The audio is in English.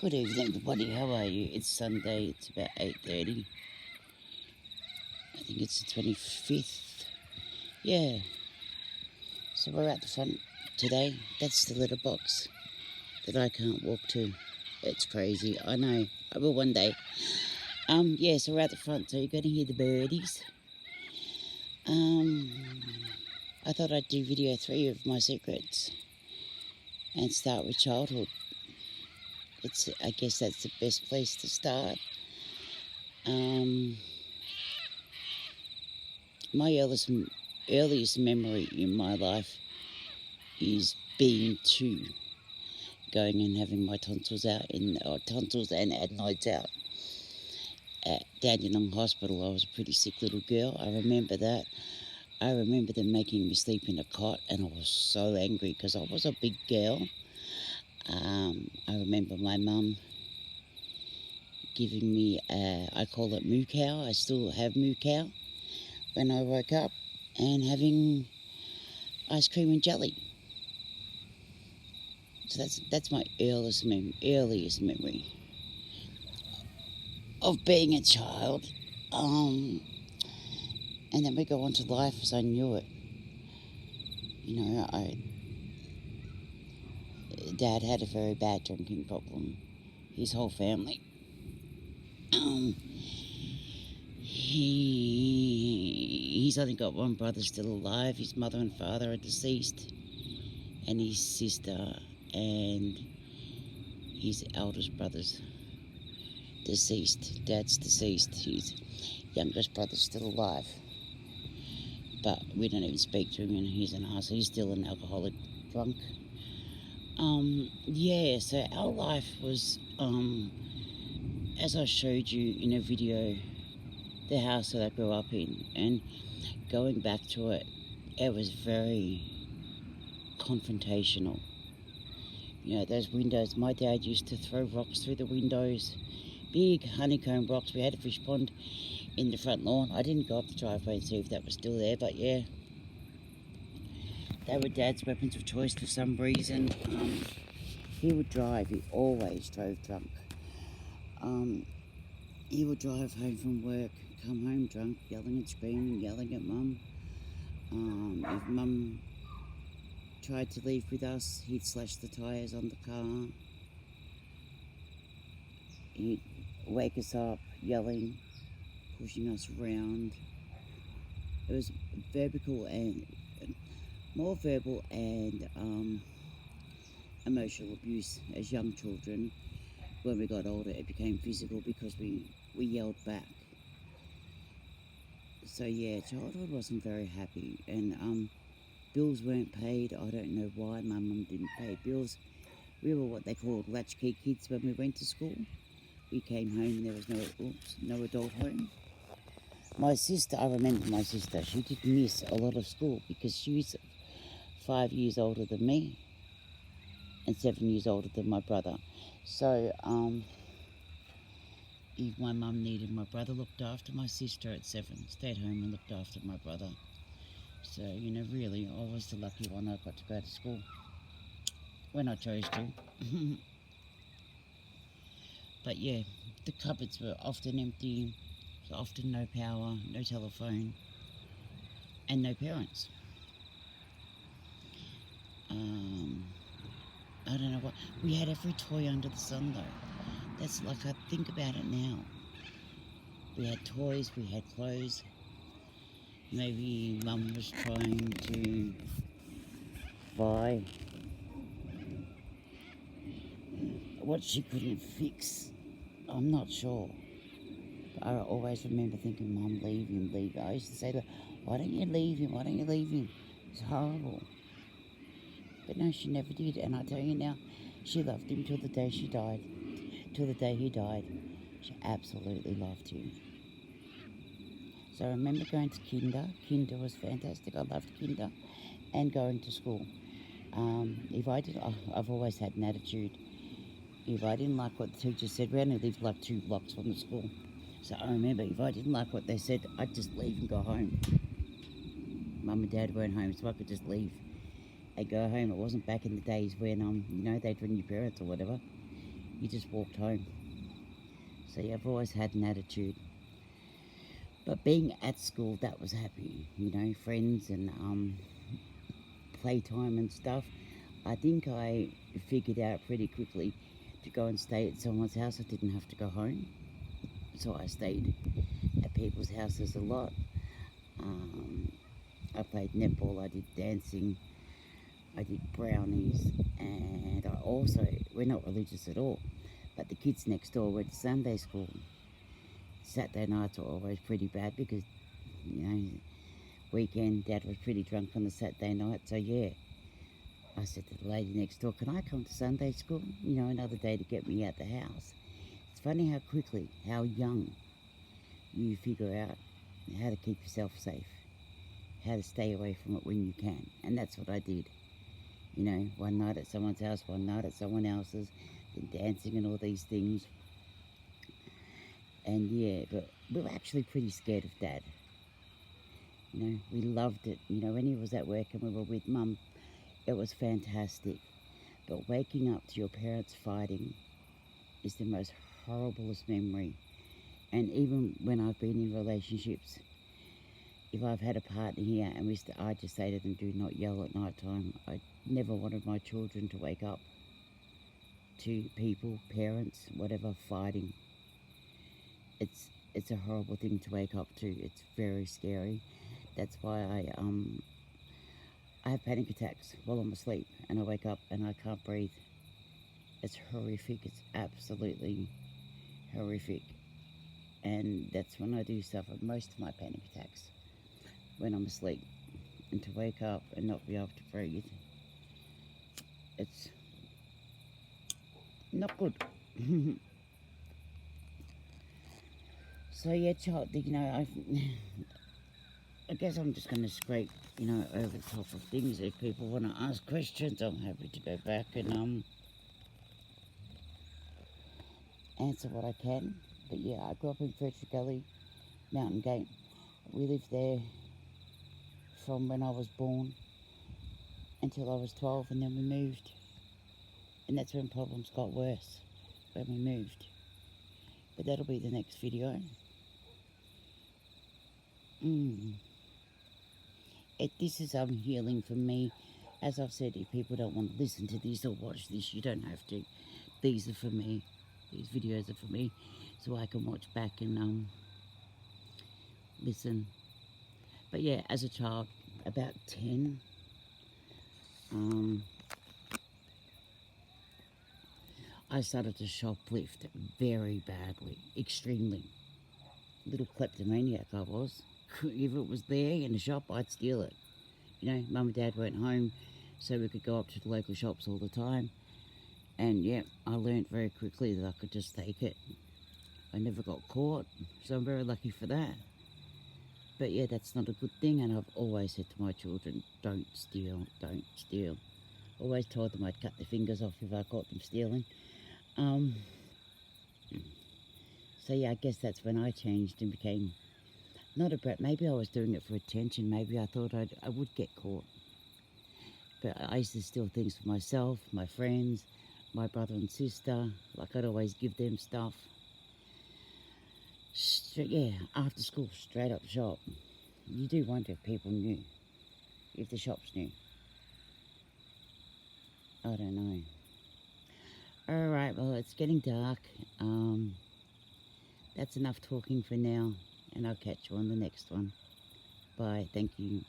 Good evening, everybody. How are you? It's Sunday. It's about 8:30. I think it's the 25th. Yeah. So we're at the front today. That's the letterbox that I can't walk to. It's crazy. I know. I will one day. Yeah. So we're at the front. So you're going to hear the birdies. I thought I'd do video 3 of my secrets and start with childhood. I guess that's the best place to start. My earliest memory in my life is being 2, going and having my tonsils out tonsils and adenoids out at Dandenong Hospital. I was a pretty sick little girl. I remember that. I remember them making me sleep in a cot, and I was so angry because I was a big girl. I remember my mum giving me, I call it moo cow. I still have moo cow when I woke up, and having ice cream and jelly. So that's my earliest memory of being a child. And then we go on to life as I knew it. You know, Dad had a very bad drinking problem. His whole family. He's only got one brother still alive. His mother and father are deceased, and his sister and his eldest brother's deceased. Dad's deceased. His youngest brother's still alive, but we don't even speak to him, and he's an arsehole. He's still an alcoholic drunk. Yeah, so our life was, as I showed you in a video, the house that I grew up in, and going back to it, it was very confrontational. You know, those windows, my dad used to throw rocks through the windows, big honeycomb rocks. We had a fish pond in the front lawn. I didn't go up the driveway and see if that was still there, but yeah, they were Dad's weapons of choice for some reason. He would drive. He always drove drunk. He would drive home from work, come home drunk, yelling and screaming, yelling at Mum. If Mum tried to leave with us, he'd slash the tyres on the car. He'd wake us up, yelling, pushing us around. It was more verbal and emotional abuse as young children. When we got older, it became physical because we yelled back. So yeah, childhood wasn't very happy, and bills weren't paid. I don't know why my mum didn't pay bills. We were what they called latchkey kids when we went to school. We came home and there was no adult home. My sister, I remember my sister, she did miss a lot of school because she was 5 years older than me and 7 years older than my brother. So, if my mum needed my brother looked after, my sister at 7 stayed home and looked after my brother. So, you know, really, I was the lucky one. I got to go to school when I chose to. But yeah, the cupboards were often empty, often no power, no telephone, and no parents. I don't know what. We had every toy under the sun though. That's like, I think about it now. We had toys, we had clothes. Maybe Mum was trying to buy what she couldn't fix. I'm not sure. But I always remember thinking, Mum, leave him, leave him. I used to say to her, why don't you leave him? Why don't you leave him? It's horrible. But no, she never did. And I tell you now, she loved him till the day she died. Till the day he died. She absolutely loved him. So I remember going to kinder. Kinder was fantastic. I loved kinder. And going to school. I've always had an attitude. If I didn't like what the teacher said, we only lived like 2 blocks from the school. So I remember if I didn't like what they said, I'd just leave and go home. Mum and Dad weren't home, so I could just leave and go home. It wasn't back in the days when, you know, they'd ring your parents or whatever. you just walked home. So yeah, I've always had an attitude. But being at school, that was happy, you know, friends and playtime and stuff. I think I figured out pretty quickly to go and stay at someone's house. I didn't have to go home. So I stayed at people's houses a lot. I played netball, I did dancing, I did brownies, and I also, we're not religious at all, but the kids next door went to Sunday school. Saturday nights were always pretty bad because, you know, weekend, Dad was pretty drunk on the Saturday night, so yeah. I said to the lady next door, can I come to Sunday school? You know, another day to get me out the house. It's funny how quickly, how young, you figure out how to keep yourself safe, how to stay away from it when you can. And that's what I did. You know, one night at someone's house, one night at someone else's, then dancing and all these things. And yeah, but we were actually pretty scared of Dad. You know, we loved it. You know, when he was at work and we were with Mum, it was fantastic. But waking up to your parents fighting is the most horriblest memory. And even when I've been in relationships, if I've had a partner here and I just say to them, do not yell at night time. I never wanted my children to wake up to people, parents, whatever, fighting. It's a horrible thing to wake up to. It's very scary. That's why I have panic attacks while I'm asleep and I wake up and I can't breathe. It's horrific. It's absolutely horrific. And that's when I do suffer most of my panic attacks, when I'm asleep. And to wake up and not be able to breathe, it's not good. So yeah, child, you know, I guess I'm just going to scrape, you know, over the top of things. If people want to ask questions, I'm happy to go back and answer what I can. But yeah, I grew up in Frederick Gully, Mountain Gate. We lived there from when I was born until I was 12, and then we moved. And that's when problems got worse, when we moved. But that'll be the next video. This is healing for me. As I've said, if people don't want to listen to this or watch this, you don't have to. These are for me. These videos are for me, so I can watch back and listen. But yeah, as a child, about 10, I started to shoplift very badly, extremely. Little kleptomaniac I was. If it was there in the shop, I'd steal it. You know, Mum and Dad weren't home, so we could go up to the local shops all the time. And yeah, I learnt very quickly that I could just take it. I never got caught, so I'm very lucky for that. But yeah, that's not a good thing, and I've always said to my children, don't steal, don't steal. Always told them I'd cut their fingers off if I caught them stealing. So yeah, I guess that's when I changed and became not a brat. Maybe I was doing it for attention. Maybe I thought I would get caught. But I used to steal things for myself, my friends, my brother and sister. Like, I'd always give them stuff. Yeah, after school, straight up shop. You do wonder if people knew, if the shops knew. I don't know. Alright, well, it's getting dark. That's enough talking for now, and I'll catch you on the next one. Bye. Thank you.